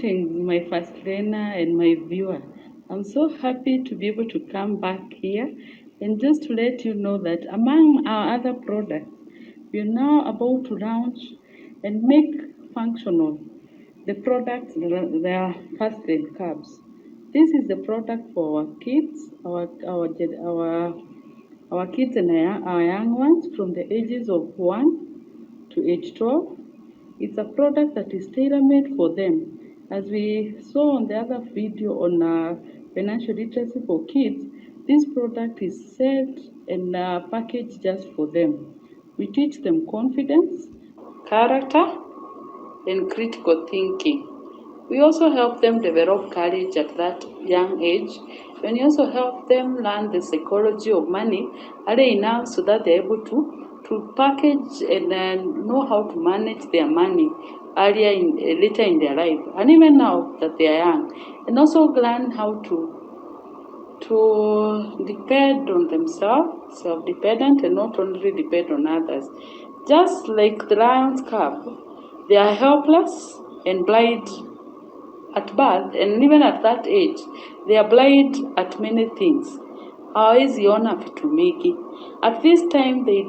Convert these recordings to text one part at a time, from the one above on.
Greetings, my Fastlane and my viewer. I'm so happy to be able to come back here and just to let you know that among our other products, we're now about to launch and make functional the products they are Fastlane cabs. This is the product for our kids, our kids and our young ones from the ages of 1 to age 12. It's a product that is tailor-made for them. As we saw on the other video on financial literacy for kids, this product is set and packaged just for them. We teach them confidence, character, and critical thinking. We also help them develop courage at that young age. And we also help them learn the psychology of money early enough so that they're able to package and know how to manage their money later in their life, and even now that they are young, and also learn how to depend on themselves, self-dependent, and not only depend on others. Just like the lion's cub, they are helpless and blind at birth, and even at that age, they are blind at many things. Hawawezi ona vitu mingi. At this time, they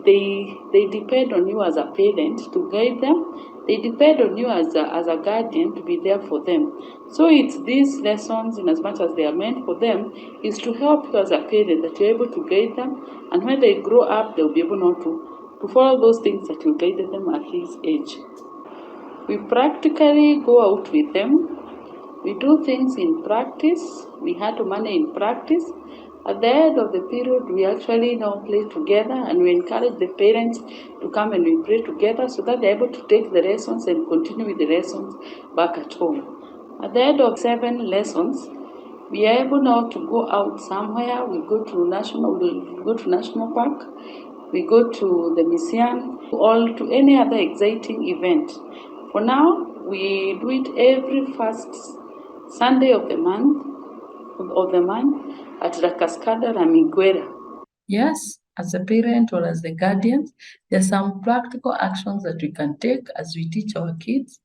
depend on you as a parent to guide them. They depend on you as a guardian to be there for them. So it's these lessons, in as much as they are meant for them, is to help you as a parent, that you're able to guide them, and when they grow up, they'll be able not to follow those things that you guided them at this age. We practically go out with them. We do things in practice. We handle money in practice. At the end of the period, we actually now play together, and we encourage the parents to come and we pray together so that they're able to take the lessons and continue with the lessons back at home. At the end of 7 lessons, we are able now to go out somewhere. We go to national park. We go to the museum, or to any other exciting event. For now, we do it every first Sunday of the month at La Cascada Ramiguera. Yes, as a parent or as the guardians, there are some practical actions that we can take as we teach our kids.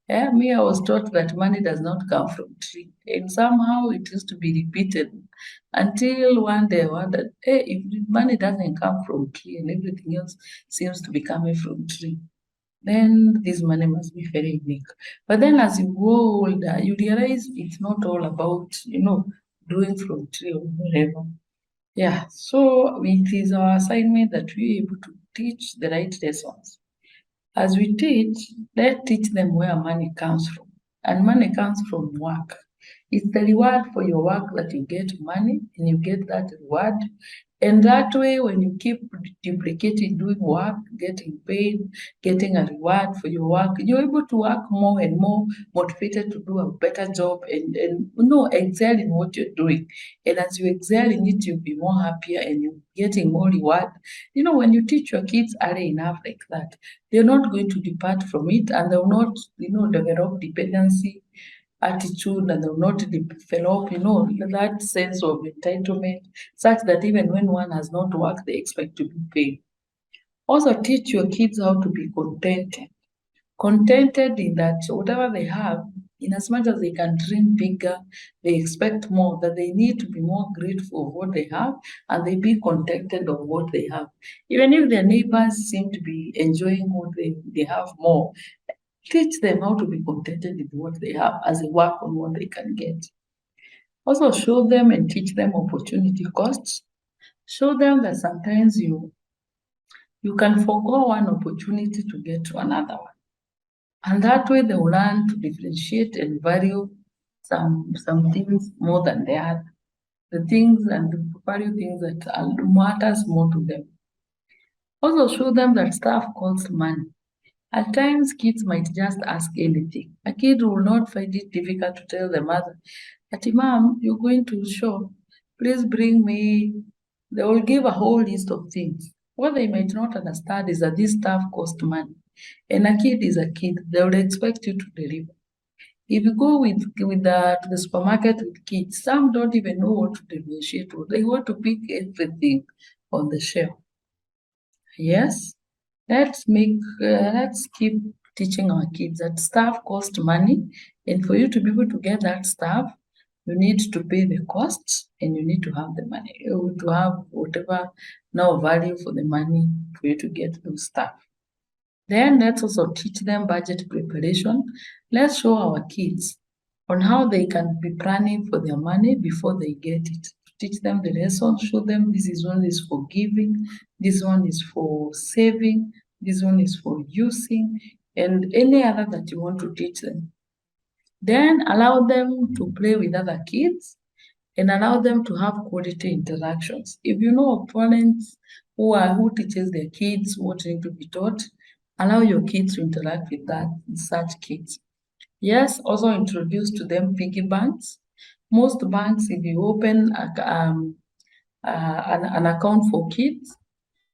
Yeah, me, I was taught that money does not come from tree, and somehow it used to be repeated until one day I wondered, hey, if money doesn't come from tree and everything else seems to be coming from tree, then this money must be very unique. But then as you grow older, you realize it's not all about, doing from tree or whatever. Yeah, so it is our assignment that we are able to teach the right lessons. As we teach, let's teach them where money comes from. And money comes from work. It's the reward for your work that you get money, and you get that reward. And that way, when you keep duplicating doing work, getting paid, getting a reward for your work, you're able to work more and more motivated to do a better job and excel in what you're doing. And as you excel in it, you'll be more happier and you're getting more reward. When you teach your kids early enough like that, they're not going to depart from it, and they'll not, develop dependency attitude, and they'll not develop, that sense of entitlement, such that even when one has not worked, they expect to be paid. Also, teach your kids how to be contented. Contented in that whatever they have, in as much as they can dream bigger, they expect more, that they need to be more grateful of what they have, and they be contented of what they have. Even if their neighbors seem to be enjoying what they have more, teach them how to be contented with what they have as they work on what they can get. Also, show them and teach them opportunity costs. Show them that sometimes you can forgo one opportunity to get to another one. And that way they will learn to differentiate and value some things more than the other. The things and the value things that matters more to them. Also show them that stuff costs money. At times, kids might just ask anything. A kid will not find it difficult to tell the mother, "Ati, Mom, you're going to shop. Please bring me." They will give a whole list of things. What they might not understand is that this stuff costs money. And a kid is a kid. They will expect you to deliver. If you go to the supermarket with kids, some don't even know what to differentiate. They want to pick everything on the shelf. Yes, let's keep teaching our kids that stuff costs money, and for you to be able to get that stuff, you need to pay the costs and you need to have the money, to have whatever now value for the money for you to get those stuff. Then let's also teach them budget preparation. Let's show our kids on how they can be planning for their money before they get it. Teach them the lesson, show them this is one is for giving, this one is for saving, this one is for using, and any other that you want to teach them. Then allow them to play with other kids and allow them to have quality interactions. If you know parents who teaches their kids what need to be taught, allow your kids to interact with such kids. Yes, also introduce to them piggy banks. Most banks, if you open an account for kids,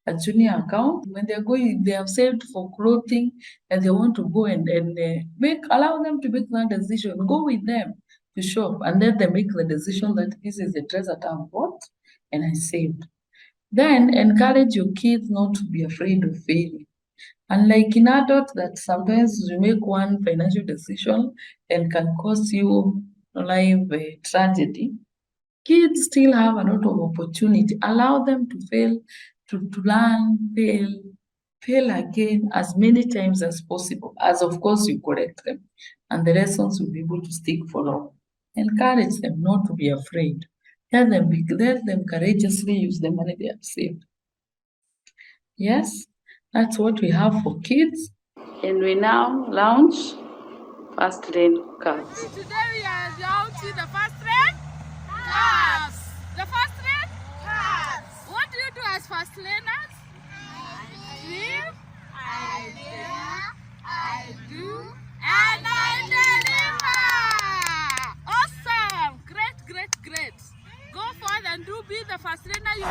a junior account, when they're going, they have saved for clothing and they want to go and allow them to make that decision. Go with them to shop and let them make the decision that this is the dress that I bought and I saved. Then encourage your kids not to be afraid of failing. Unlike in adults that sometimes you make one financial decision and can cause you life tragedy, kids still have a lot of opportunity. Allow them to fail, to learn, fail again as many times as possible, as of course you correct them. And the lessons will be able to stick for long. Encourage them not to be afraid. Let them courageously use the money they have saved. Yes, that's what we have for kids. And we now launch Fastlane cards. Today we are launching the Fastlane cards. The Fastlane cards. What do you do as Fastlaners? Dream, I do, and I deliver. Awesome! Great. Go forward and be the Fastlaner you